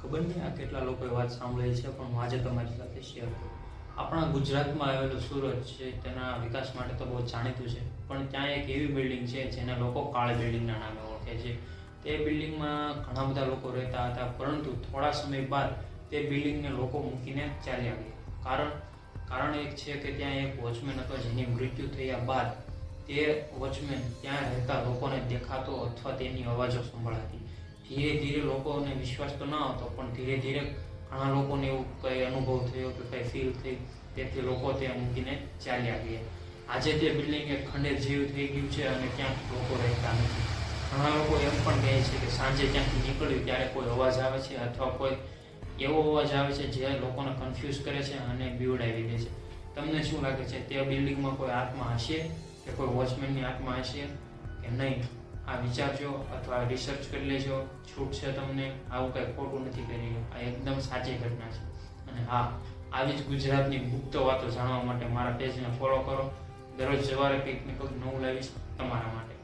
ખબર નહીં આ કેટલા લોકોએ વાત સાંભળી છે, પણ હું આજે તમારી સાથે શેર કરું. આપણા ગુજરાતમાં આવેલું સુરત છે તેના વિકાસ માટે તો બહુ જાણીતું છે, પણ ત્યાં એક એવી બિલ્ડિંગ છે જેને લોકો કાળી બિલ્ડિંગના નામે ઓળખે છે. તે બિલ્ડિંગમાં ઘણા બધા લોકો રહેતા હતા, પરંતુ થોડા સમય બાદ તે બિલ્ડિંગને લોકો મૂકીને ચાલ્યા ગયા. કારણ એક છે કે ત્યાં એક વોચમેન હતો જેની મૃત્યુ થયા બાદ તે વોચમેન ત્યાં રહેતા લોકોને દેખાતો અથવા તેની અવાજો સંભળાતી. ધીરે ધીરે લોકોને વિશ્વાસ તો ન આવતો, પણ ધીરે ધીરે ઘણા લોકોને એવું કંઈ અનુભવ થયો કે કંઈ ફીલ થઈ, તેથી લોકો તે મૂકીને ચાલ્યા ગયા. આજે તે બિલ્ડિંગ એક ખંડેર જેવું થઈ ગયું છે અને ત્યાં લોકો રહેતા નથી. ઘણા લોકો એમ પણ કહે છે કે સાંજે ત્યાંથી નીકળ્યું ત્યારે કોઈ અવાજ આવે છે અથવા કોઈ એવો અવાજ આવે છે જે લોકોને કન્ફ્યુઝ કરે છે અને બીવડાવી દે છે. તમને શું લાગે છે, તે બિલ્ડિંગમાં કોઈ આત્મા હશે કે કોઈ વોચમેનની આત્મા હશે કે નહીં? આ વિચારજો અથવા રિસર્ચ કરી લેજો. છૂટ છે તમને, આવું કંઈ ખોટું નથી કરી રહ્યું, આ એકદમ સાચી ઘટના છે. અને હા, આવી જ ગુજરાતની ગુપ્ત વાતો જાણવા માટે મારા પેજને ફોલો કરો. દરરોજ સવારે કંઈક ને કંઈક નવું લાવીશ તમારા માટે.